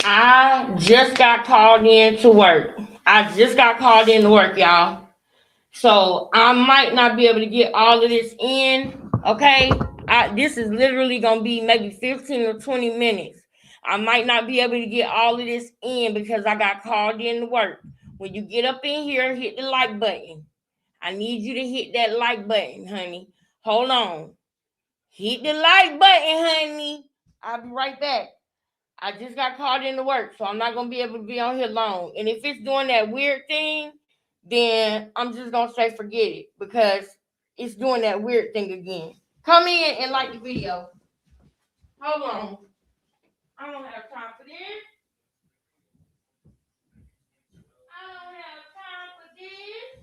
I just got called in to work. I just got called in to work, y'all. So I might not be able to get all of this in. Okay. This is literally gonna be maybe 15 or 20 minutes. I might not be able to get all of this in because I got called in to work. When you get up in here, hit the like button. I need you to hit that like button, honey. Hold on. Hit the like button, honey. I'll be right back. I just got called into work, so I'm not gonna be able to be on here long. And if it's doing that weird thing, then I'm just gonna say forget it because it's doing that weird thing again. Come in and like the video. Hold on. I don't have time for this. I don't have time for this.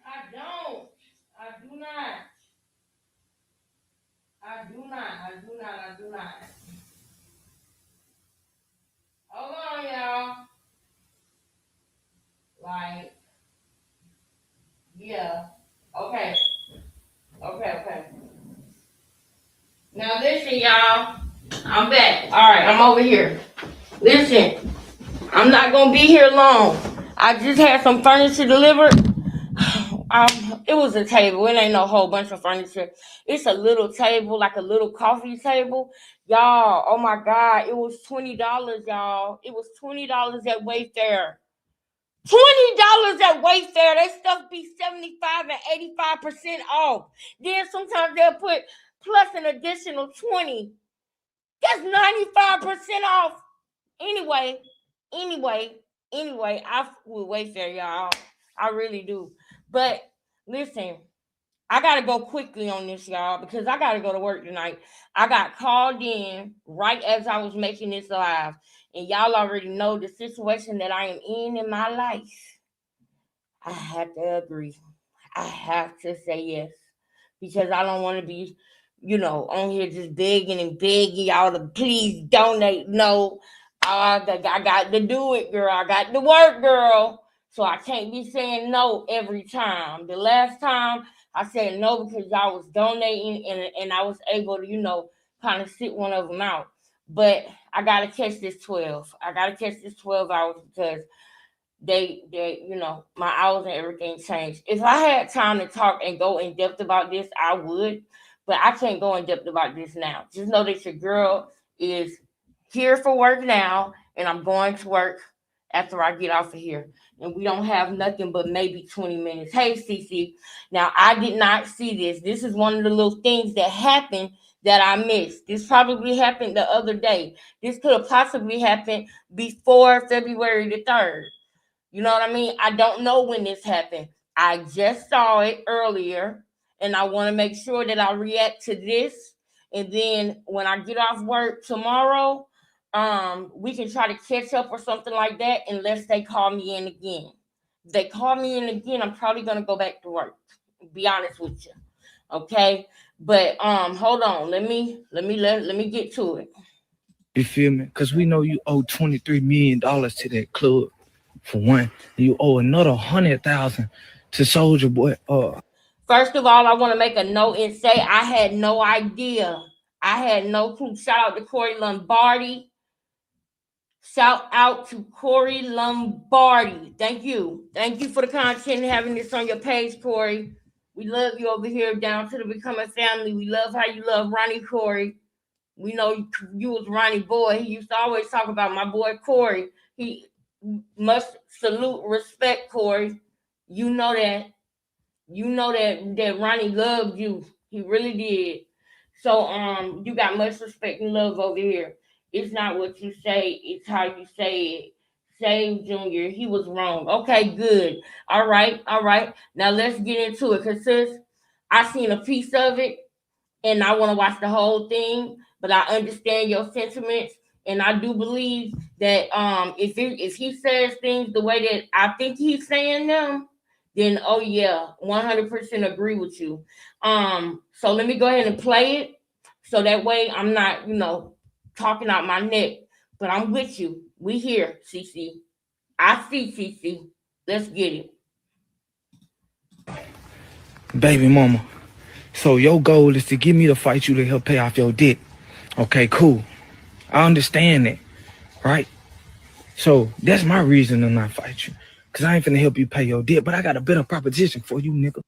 I don't. I do not. I do not. I do not. I do not. Hold on, y'all. Like, yeah. Okay. Okay. Now listen, y'all. I'm back. All right, I'm over here. Listen, I'm not gonna be here long. I just had some furniture delivered. It was a table. It ain't no whole bunch of furniture. It's a little table, like a little coffee table. Y'all, oh my God, it was $20, y'all. It was $20 at Wayfair. $20 at Wayfair. That stuff be 75 and 85% off. Then sometimes they'll put plus an additional 20. That's 95% off. Anyway, I will Wayfair, y'all. I really do. But listen, I gotta go quickly on this, y'all, because I gotta go to work tonight. I got called in right as I was making this live. And y'all already know the situation that I am in my life. I have to agree. I have to say yes. Because I don't want to be, on here just begging and begging y'all to please donate. No, I got to do it, girl. I got to work, girl. So I can't be saying no every time. The last time I said no because y'all was donating and I was able to, kind of sit one of them out. But I got to catch this 12. I got to catch this 12 hours because they my hours and everything changed. If I had time to talk and go in depth about this, I would, but I can't go in depth about this now. Just know that your girl is here for work now, and I'm going to work after I get off of here. And we don't have nothing but maybe 20 minutes. Hey, Cece. Now, I did not see this. This is one of the little things that happened that I missed. This probably happened the other day. This could have possibly happened before February the 3rd. You know what I mean? I don't know when this happened. I just saw it earlier, and I want to make sure that I react to this. And then when I get off work tomorrow, we can try to catch up or something like that, unless they call me in again. If they call me in again, I'm probably gonna go back to work. Be honest with you, okay? But hold on. Let me get to it. You feel me? Because we know you owe $23 million to that club. For one, you owe another 100,000 to Soldier Boy. First of all, I want to make a note and say I had no idea. I had no clue. Shout out to Corey Lombardi. Shout out to Corey Lombardi. Thank you. Thank you for the content and having this on your page, Corey. We love you over here down to the Becoming Family. We love how you love Ronnie Corey. We know you was Ronnie boy. He used to always talk about my boy Corey. He must salute, respect, Corey. You know that. You know that Ronnie loved you. He really did. So you got much respect and love over here. It's not what you say, it's how you say it. Save Junior, he was wrong. Okay, good. All right. Now let's get into it. Cause sis, I seen a piece of it and I want to watch the whole thing, but I understand your sentiments. And I do believe that if he says things the way that I think he's saying them, then oh yeah, 100% agree with you. So let me go ahead and play it, so that way I'm not, talking out my neck. But I'm with you. We here, CC. I see, CC. Let's get it. Baby mama. So your goal is to give me to fight you to help pay off your debt. Okay, cool. I understand that, right? So that's my reason to not fight you. Cause I ain't finna help you pay your debt, but I got a better proposition for you, nigga.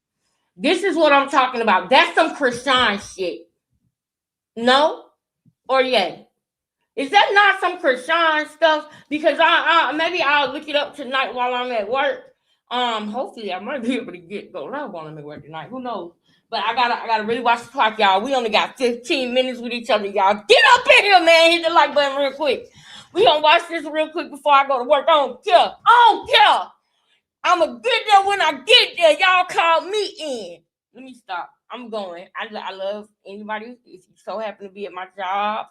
This is what I'm talking about. That's some Krishan shit. No? Or yeah? Is that not some Krishan stuff? Because I maybe I'll look it up tonight while I'm at work. Hopefully I might be able to go live while I'm at work tonight. Who knows? But I gotta really watch the clock, y'all. We only got 15 minutes with each other, y'all. Get up in here, man. Hit the like button real quick. We gonna watch this real quick before I go to work. I don't care. I don't care. I'ma get there when I get there. Y'all call me in. Let me stop. I'm going. I love anybody. If you so happen to be at my job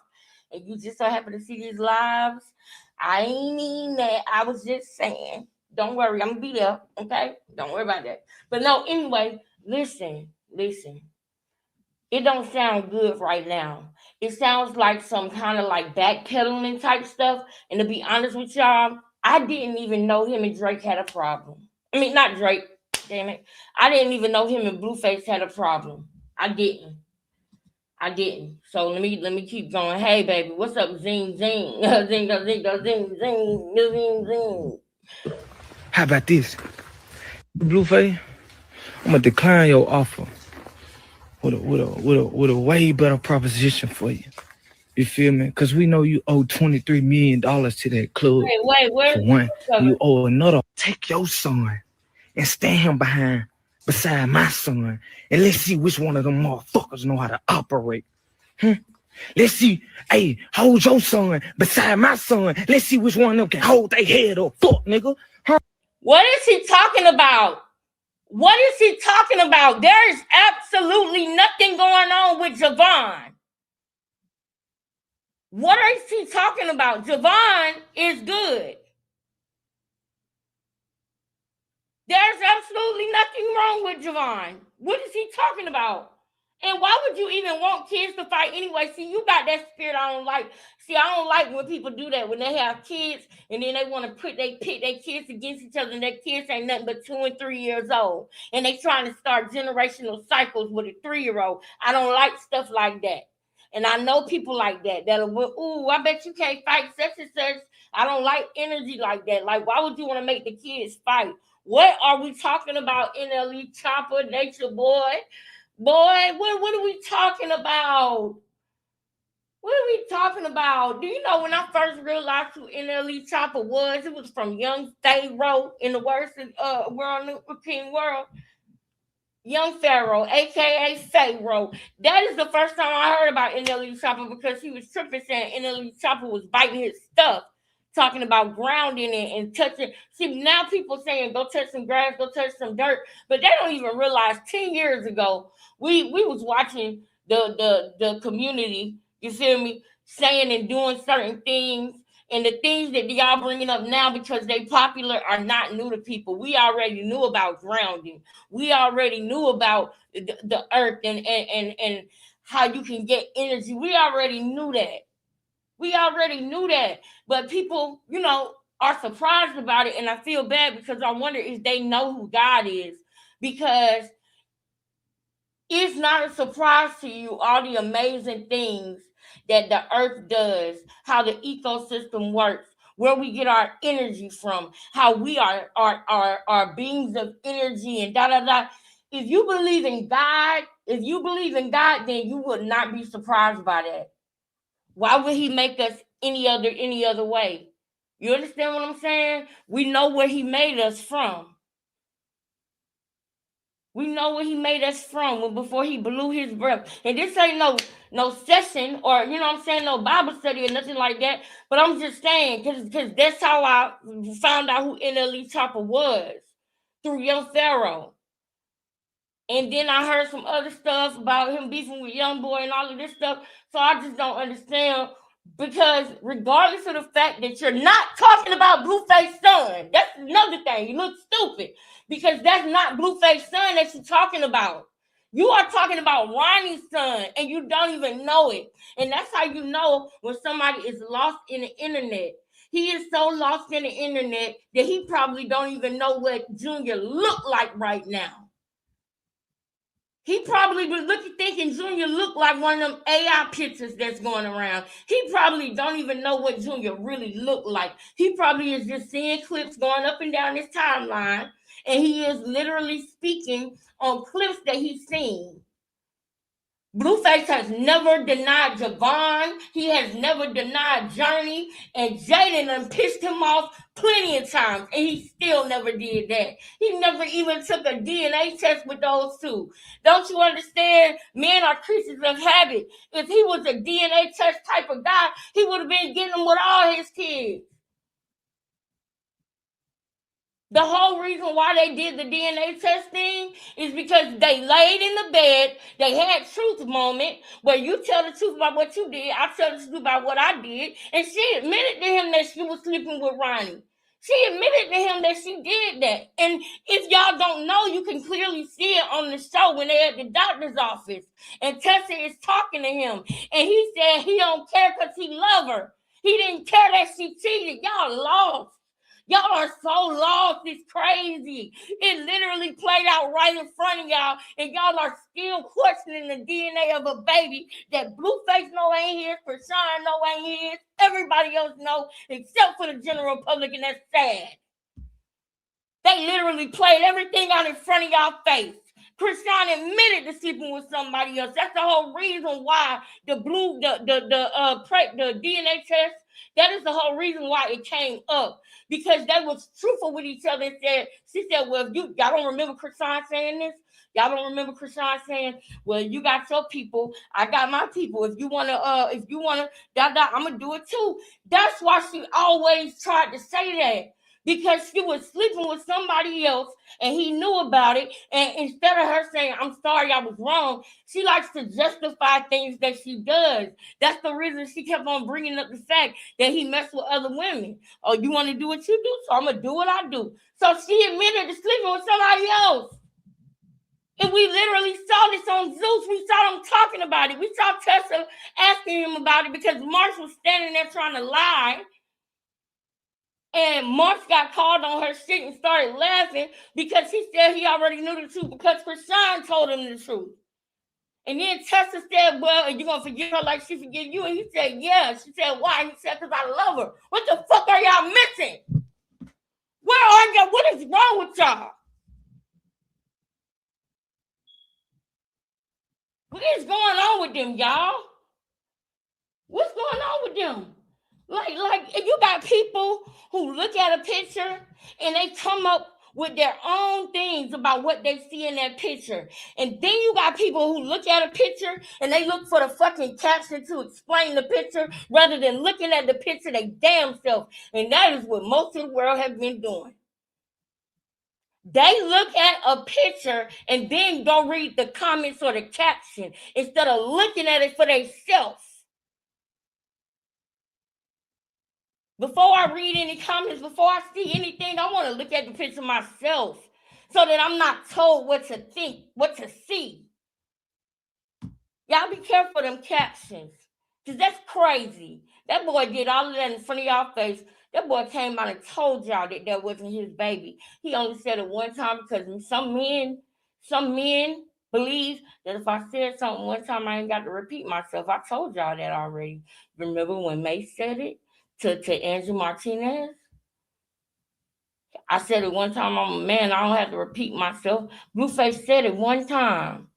and you just so happen to see these lives, I ain't mean that. I was just saying. Don't worry, I'm gonna be there. Okay? Don't worry about that. But no, anyway, listen. It don't sound good right now. It sounds like some kind of like backpedaling type stuff. And to be honest with y'all, I didn't even know him and Drake had a problem. I mean, not Drake. Damn it. I didn't even know him and Blueface had a problem. I didn't. So let me keep going. Hey baby, what's up? Zing zing. Zing zing zing zing zing. How about this? Blueface, I'm gonna decline your offer with a way better proposition for you. You feel me? Cause we know you owe $23 million to that club. Wait, for one. You owe another. Take your son and stand him beside my son, and let's see which one of them motherfuckers know how to operate. Let's see. Hey, hold your son beside my son. Let's see which one of them can hold their head up. Fuck, nigga. What is he talking about? What is he talking about? There is absolutely nothing going on with Javon. What is he talking about? Javon is good. There's absolutely nothing wrong with Javon. What is he talking about? And why would you even want kids to fight anyway? See, you got that spirit I don't like. See, I don't like when people do that, when they have kids and then they want to pit their kids against each other, and their kids ain't nothing but 2 and 3 years old. And they trying to start generational cycles with a 3-year-old. I don't like stuff like that. And I know people like that that'll, ooh, I bet you can't fight such and such. I don't like energy like that. Like, why would you want to make the kids fight? What are we talking about? NLE Choppa, Nature Boy? Boy, what are we talking about? What are we talking about? Do you know when I first realized who NLE Choppa was? It was from Young Pharaoh in the worst world, King World. Young Pharaoh, aka Pharaoh. That is the first time I heard about NLE Choppa, because he was tripping saying NLE Choppa was biting his stuff, talking about grounding it and touching. See, now people saying go touch some grass, go touch some dirt, but they don't even realize 10 years ago we was watching the community, you feel me, saying and doing certain things. And the things that y'all bringing up now because they popular are not new to people. We already knew about grounding. We already knew about the earth and how you can get energy. We already knew that. But people, are surprised about it. And I feel bad because I wonder if they know who God is. Because it's not a surprise to you all the amazing things that the earth does, how the ecosystem works, where we get our energy from, how we are beings of energy and da da da. If you believe in God, then you would not be surprised by that. Why would he make us any other way? You understand what I'm saying? We know where he made us from. We know where he made us from before he blew his breath. And this ain't no session or, no Bible study or nothing like that. But I'm just saying, because that's how I found out who NLE Choppa was, through Young Pharaoh. And then I heard some other stuff about him beefing with Young Boy and all of this stuff. So I just don't understand. Because regardless of the fact that you're not talking about Blueface's son, that's another thing. You look stupid because that's not Blueface's son that you're talking about. You are talking about Ronnie's son, and you don't even know it. And that's how you know when somebody is lost in the internet. He is so lost in the internet that he probably don't even know what Junior look like right now. He probably was looking, thinking Junior looked like one of them AI pictures that's going around. He probably don't even know what Junior really looked like. He probably is just seeing clips going up and down his timeline, and he is literally speaking on clips that he's seen. Blueface has never denied Javon. He has never denied Journey. And Jaden done pissed him off plenty of times. And he still never did that. He never even took a DNA test with those two. Don't you understand? Men are creatures of habit. If he was a DNA test type of guy, he would have been getting them with all his kids. The whole reason why they did the DNA testing is because they laid in the bed. They had truth moment where you tell the truth about what you did. I tell the truth about what I did. And she admitted to him that she was sleeping with Ronnie. She admitted to him that she did that. And if y'all don't know, you can clearly see it on the show when they're at the doctor's office. And Tessa is talking to him. And he said he don't care because he love her. He didn't care that she cheated. Y'all lost. Y'all are so lost. It's crazy. It literally played out right in front of y'all, and y'all are still questioning the DNA of a baby that Blueface know ain't his, Krishan know ain't his, everybody else know, except for the general public, and that's sad. They literally played everything out in front of y'all face. Krishan admitted to sleeping with somebody else. That's the whole reason why the DNA test. That is the whole reason why it came up, because they was truthful with each other and said, she said, well, if y'all don't remember Krishan saying this? Y'all don't remember Krishan saying, well, you got your people, I got my people. If you wanna, I'm gonna do it too. That's why she always tried to say that. Because she was sleeping with somebody else and he knew about it. And instead of her saying, I'm sorry, I was wrong, she likes to justify things that she does. That's the reason she kept on bringing up the fact that he messed with other women. Oh, you want to do what you do? So I'm going to do what I do. So she admitted to sleeping with somebody else. And we literally saw this on Zeus. We saw them talking about it. We saw Tessa asking him about it because Marsh was standing there trying to lie. And Mark got called on her shit and started laughing because he said he already knew the truth because Krishan told him the truth. And then Tessa said, well, are you going to forgive her like she forgive you? And he said, yeah. She said, why? And he said, because I love her. What the fuck are y'all missing? Where are y'all? What is wrong with y'all? What is going on with them, y'all? What's going on with them? Like you got people who look at a picture and they come up with their own things about what they see in that picture. And then you got people who look at a picture and they look for the fucking caption to explain the picture rather than looking at the picture they damn self. And that is what most of the world have been doing. They look at a picture and then go read the comments or the caption instead of looking at it for themselves. Before I read any comments, before I see anything, I want to look at the picture myself so that I'm not told what to think, what to see. Y'all be careful of them captions, because that's crazy. That boy did all of that in front of y'all face. That boy came out and told y'all that that wasn't his baby. He only said it one time because some men believe that if I said something one time, I ain't got to repeat myself. I told y'all that already. Remember when May said it? To Andrew Martinez. I said it one time, I'm a man, I don't have to repeat myself. Blueface said it one time.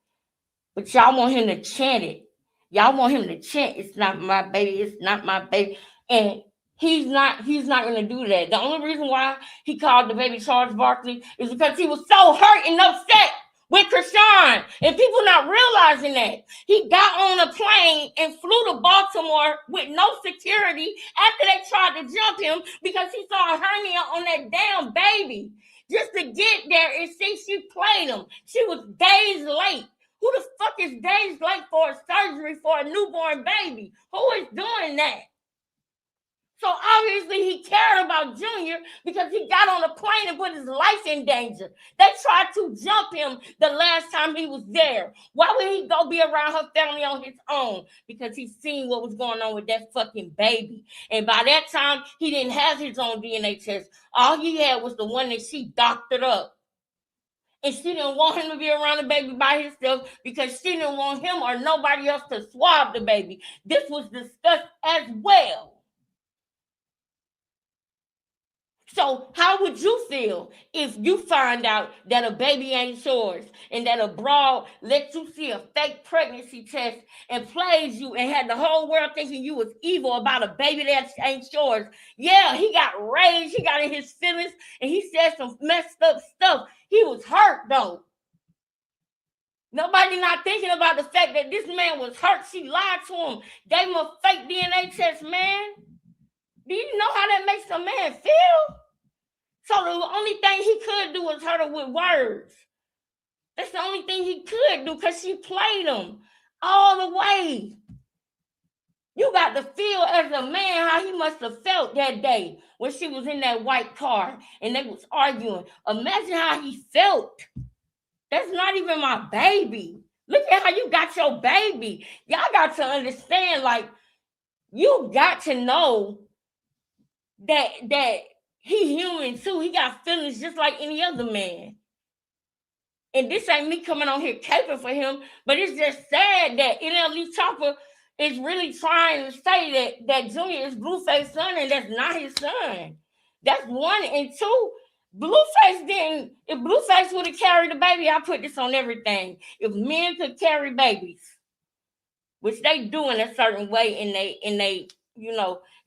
But y'all want him to chant it. Y'all want him to chant, it's not my baby, it's not my baby. And he's not gonna do that. The only reason why he called the baby Charles Barkley is because he was so hurt and upset with Krishan, and people not realizing that. He got on a plane and flew to Baltimore with no security after they tried to jump him because he saw a hernia on that damn baby. Just to get there and see she played him. She was days late. Who the fuck is days late for a surgery for a newborn baby? Who is doing that? So obviously he cared about Junior because he got on a plane and put his life in danger. They tried to jump him the last time he was there. Why would he go be around her family on his own? Because he seen what was going on with that fucking baby. And by that time, he didn't have his own DNA test. All he had was the one that she doctored up. And she didn't want him to be around the baby by himself because she didn't want him or nobody else to swab the baby. This was discussed as well. So how would you feel if you find out that a baby ain't yours and that a broad lets you see a fake pregnancy test and plays you and had the whole world thinking you was evil about a baby that ain't yours? Yeah, he got rage, he got in his feelings, and he said some messed up stuff. He was hurt though. Nobody not thinking about the fact that this man was hurt. She lied to him, gave him a fake DNA test, man. Do you know how that makes a man feel? So the only thing he could do was hurt her with words. That's the only thing he could do because she played him all the way. You got to feel as a man how he must have felt that day when she was in that white car and they was arguing. Imagine how he felt. That's not even my baby. Look at how you got your baby. Y'all got to understand, like, you got to know that he human too. He got feelings just like any other man. And this ain't me coming on here caping for him, but it's just sad that NLE Choppa is really trying to say that Junior is Blueface's son, and that's not his son. That's one. And two, Blueface didn't. If Blueface would have carried the baby, I put this on everything. If men could carry babies, which they do in a certain way, and they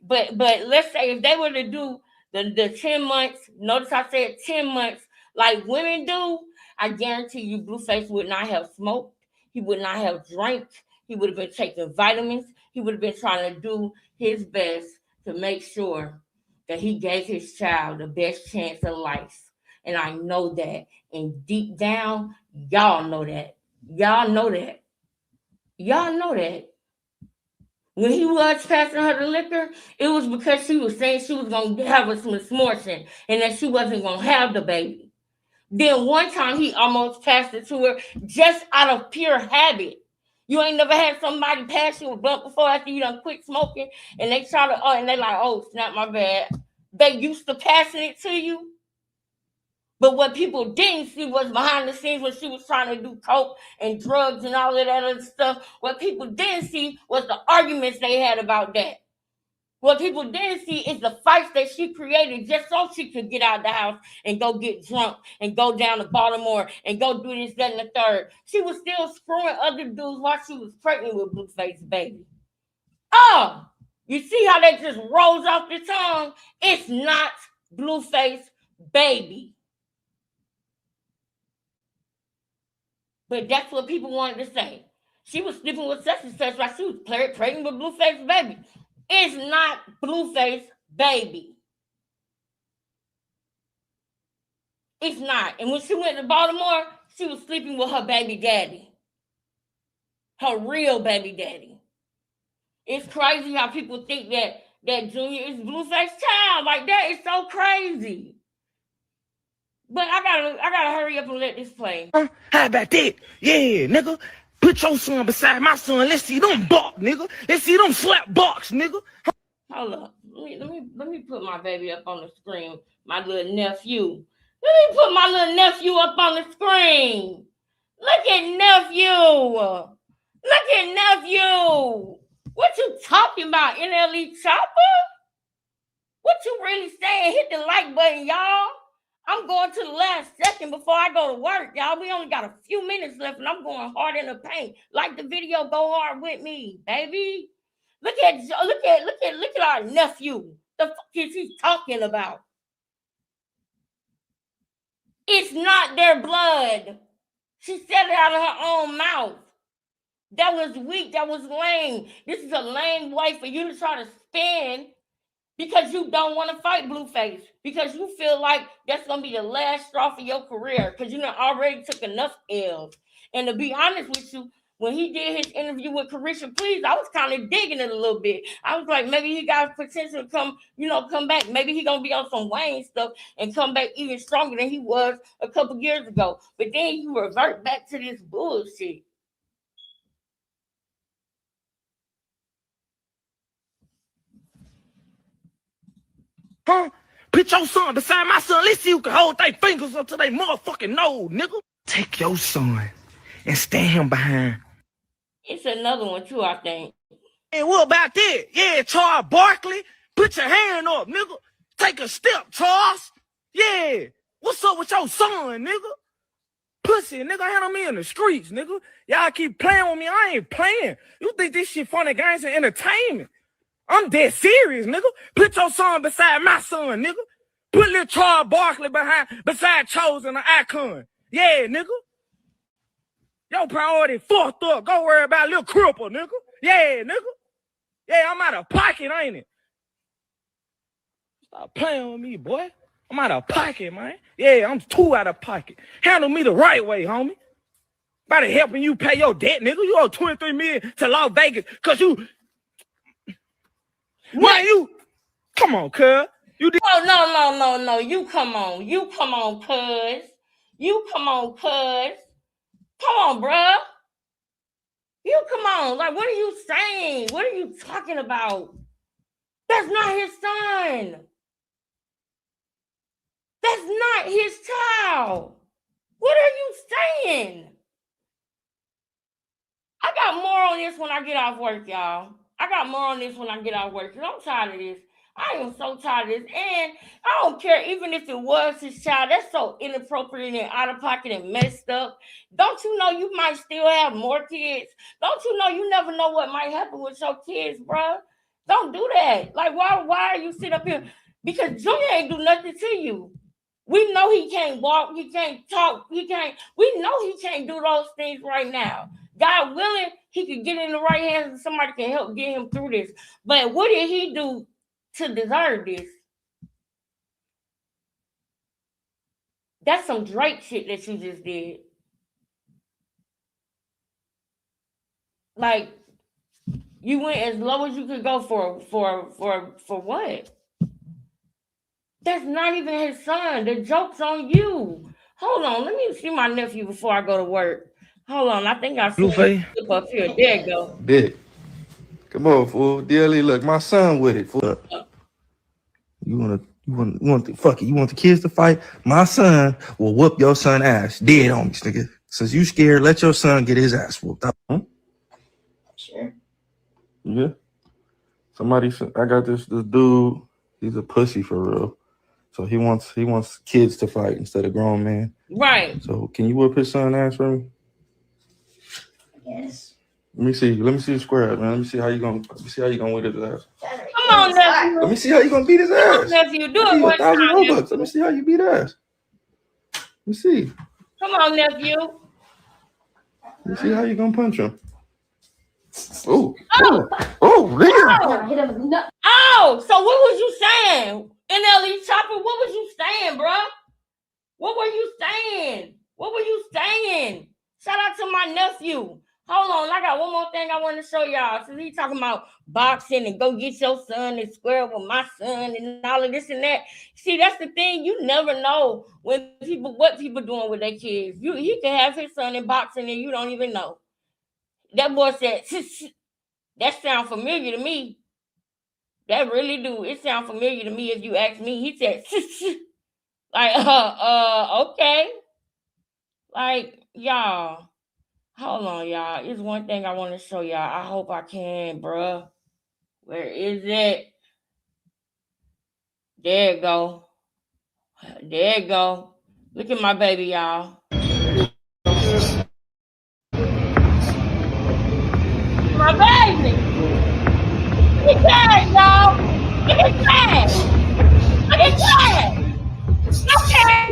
but let's say if they were to do the 10 months, notice I said 10 months, like women do, I guarantee you Blueface would not have smoked. He would not have drank. He would have been taking vitamins. He would have been trying to do his best to make sure that he gave his child the best chance of life. And I know that. And deep down, y'all know that. Y'all know that. Y'all know that. When he was passing her the liquor, it was because she was saying she was going to have a misfortune and that she wasn't going to have the baby. Then one time he almost passed it to her just out of pure habit. You ain't never had somebody pass you a blunt before after you done quit smoking and they try to, and they like, oh, snap, my bad. They used to passing it to you. But what people didn't see was behind the scenes when she was trying to do coke and drugs and all of that other stuff. What people didn't see was the arguments they had about that. What people didn't see is the fights that she created just so she could get out of the house and go get drunk and go down to Baltimore and go do this, that, and the third. She was still screwing other dudes while she was pregnant with Blueface baby. Oh, you see how that just rolls off the tongue? It's not Blueface baby. But that's what people wanted to say. She was sleeping with such and such while she was pregnant with Blueface baby. It's not Blueface baby. It's not. And when she went to Baltimore, she was sleeping with her baby daddy. Her real baby daddy. It's crazy how people think that Junior is Blueface's child. Like, that is so crazy. But I gotta hurry up and let this play. How about that? Yeah, nigga. Put your son beside my son. Let's see them bark, nigga. Let's see them slap barks, nigga. Hold up. Let me put my baby up on the screen. My little nephew. Let me put my little nephew up on the screen. Look at nephew. Look at nephew. What you talking about, NLE Choppa? What you really saying? Hit the like button, y'all. I'm going to the last second before I go to work, y'all. We only got a few minutes left, and I'm going hard in the paint. Like the video, go hard with me, baby. Look at our nephew. The fuck is he talking about? It's not their blood. She said it out of her own mouth. That was weak. That was lame. This is a lame way for you to try to spin because you don't want to fight Blueface, because you feel like that's going to be the last straw for your career because you already took enough L's. And to be honest with you, when he did his interview with Carisha Please, I was kind of digging it a little bit. I was like, maybe he got potential to come back. Maybe he going to be on some Wayne stuff and come back even stronger than he was a couple years ago. But then you revert back to this bullshit. Huh? Put your son beside my son. Let's see who can hold their fingers up to their motherfucking nose, nigga. Take your son and stand him behind. It's another one too, I think. And what about that? Yeah, Charles Barkley, put your hand up, nigga. Take a step, Charles. Yeah. What's up with your son, nigga? Pussy, nigga, handle me in the streets, nigga. Y'all keep playing with me. I ain't playing. You think this shit funny games and entertainment? I'm dead serious, nigga. Put your son beside my son, nigga. Put little Charles Barkley beside Chosen, the icon. Yeah, nigga. Your priority fucked up. Go worry about little cripple, nigga. Yeah, nigga. Yeah, I'm out of pocket, ain't it? Stop playing with me, boy. I'm out of pocket, man. Yeah, I'm too out of pocket. Handle me the right way, homie. About helping you pay your debt, nigga. You owe $23 million to Las Vegas because you... Man, you... Come on, cuz. You did... Oh, no. You come on. You come on, cuz. You come on, cuz. Come on, bruh. You come on. Like, what are you saying? What are you talking about? That's not his son. That's not his child. What are you saying? I got more on this when I get off work, y'all. I got more on this when I get off work because I'm tired of this. I am so tired of this. And I don't care, even if it was his child, that's so inappropriate and out of pocket and messed up. Don't you know you might still have more kids? Don't you know you never know what might happen with your kids, bro? Don't do that. Like, why are you sitting up here? Because Junior ain't do nothing to you. We know he can't walk, he can't talk, we know he can't do those things right now. God willing, he could get in the right hands and somebody can help get him through this. But what did he do to deserve this? That's some Drake shit that you just did. Like, you went as low as you could go for what? That's not even his son. The joke's on you. Hold on, let me see my nephew before I go to work. Hold on, I think I see Blueface up here. There you go. Big. Come on, fool. DLE, look, my son with it, fool. You want the kids to fight? My son will whoop your son ass. Dead on me, nigga. Since you scared, let your son get his ass whooped up. Huh? Sure. Yeah. I got this dude, he's a pussy for real. So he wants kids to fight instead of grown men. Right. So can you whoop his son ass for me? Yes. Let me see the square up, man. Let me see how you gonna whip his ass. Come on, nephew. Let me see how you gonna beat his ass. Nephew, do I'll it give you one time. 1,000 Robux. Let me see how you beat ass. Let me see. Come on, nephew. Let me see how you gonna punch him. Oh, damn. Oh, so what was you saying? NLE Choppa, what was you saying, bro? What were you saying? Shout out to my nephew. Hold on, I got one more thing I want to show y'all. So he talking about boxing and go get your son and square with my son and all of this and that. See, that's the thing. You never know what people doing with their kids. He can have his son in boxing and you don't even know. That boy said, that sounds familiar to me. That really do. It sounds familiar to me if you ask me. He said, like, okay. Like, y'all. Hold on, y'all. It's one thing I want to show y'all. I hope I can, bruh. Where is it? There it go. There it go. Look at my baby, y'all. My baby. Look at that, y'all. Look at that. Look at that. Okay.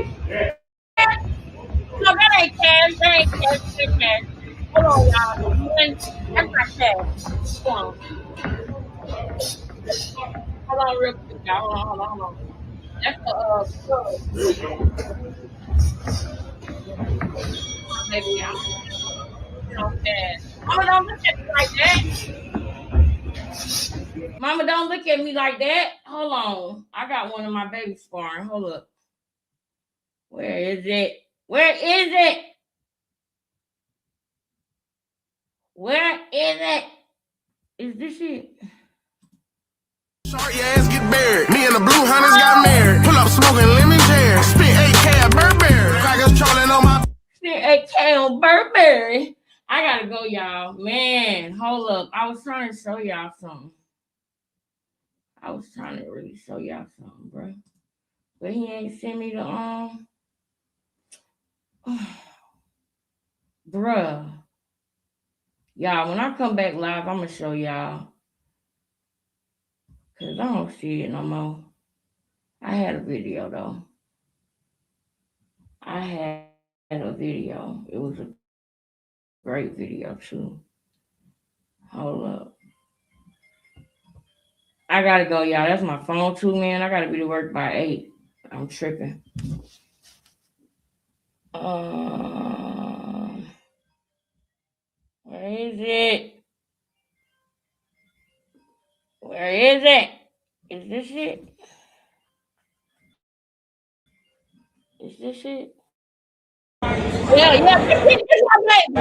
No, that ain't cash. That ain't cash. Hold on, y'all. That's not cash. Hold on real quick, y'all. Hold on. That's maybe y'all. Mama, don't look at me like that. Mama, don't look at me like that. Hold on. I got one of my babies sparring. Hold up. Where is it? Where is it? Is this it? Short your ass get buried. Me and the blue hunters got married. Pull up. AK on Burberry. I gotta go, y'all. Man, hold up. I was trying to show y'all something. I was trying to really show y'all something, bro. But he ain't sent me the bruh. Y'all, when I come back live, I'm gonna show y'all. Cause I don't see it no more. I had a video though. I had a video. It was a great video too. Hold up. I gotta go, y'all. That's my phone too, man. I gotta be to work by 8. I'm tripping. Where is it? Where is it? Is this it? Is this it? Yeah, this my baby.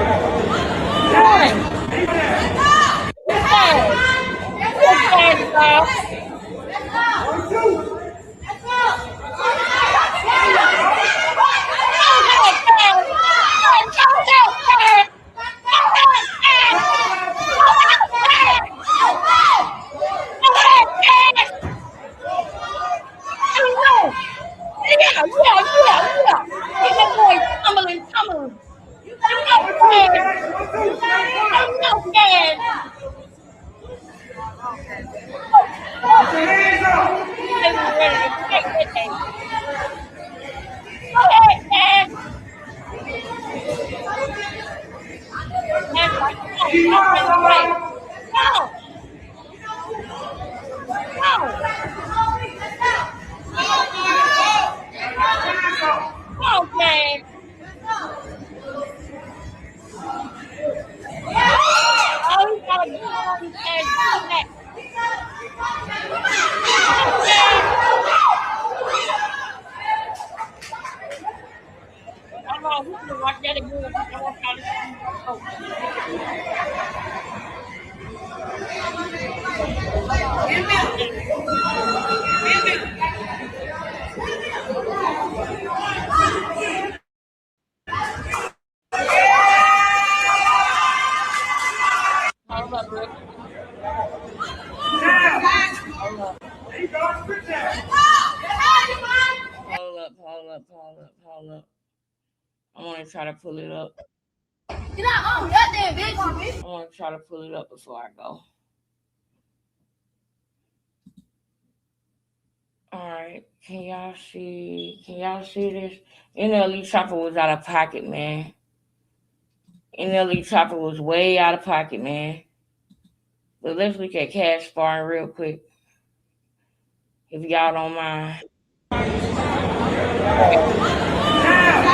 Hold up. I want to try to pull it up. Get out! I want to try to pull it up before I go. All right, can y'all see this? NLE Choppa was out of pocket, man. NLE Choppa was way out of pocket, man. But let's look at cash sparring real quick, if y'all don't mind.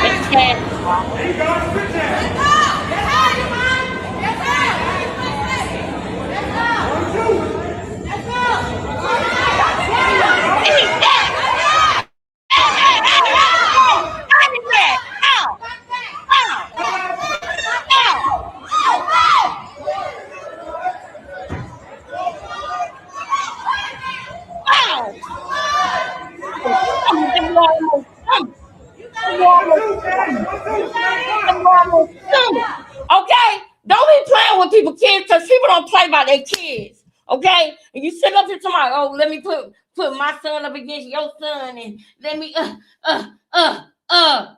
It's cash. Okay, don't be playing with people, kids, because people don't play by their kids. Okay, and you sit up here tomorrow. Oh, let me put my son up against your son, and let me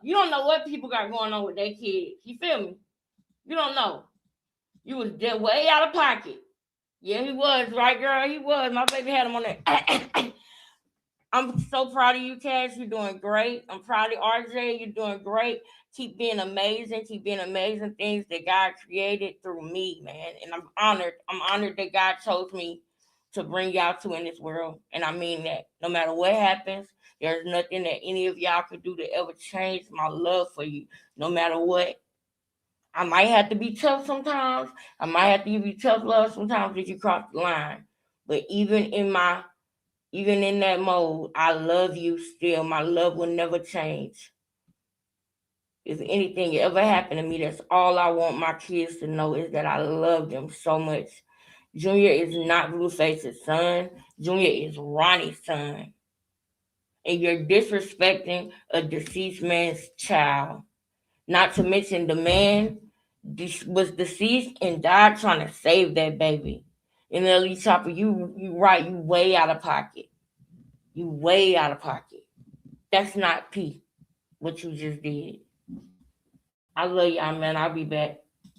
You don't know what people got going on with their kids. You feel me? You don't know. You was way out of pocket. Yeah, he was, right, girl? He was. My baby had him on there. I'm so proud of you, Cash. You're doing great. I'm proud of RJ. You're doing great. Keep being amazing. Keep being amazing things that God created through me, man. And I'm honored. I'm honored that God chose me to bring y'all to in this world. And I mean that. No matter what happens, there's nothing that any of y'all could do to ever change my love for you. No matter what. I might have to be tough sometimes. I might have to give you tough love sometimes if you cross the line. But even in that mode, I love you still. My love will never change. If anything ever happened to me, that's all I want my kids to know is that I love them so much. Junior is not Blueface's son. Junior is Ronnie's son. And you're disrespecting a deceased man's child. Not to mention the man was deceased and died trying to save that baby. NLE Choppa, you right, you way out of pocket. You way out of pocket. That's not P, what you just did. I love y'all, man. I'll be back.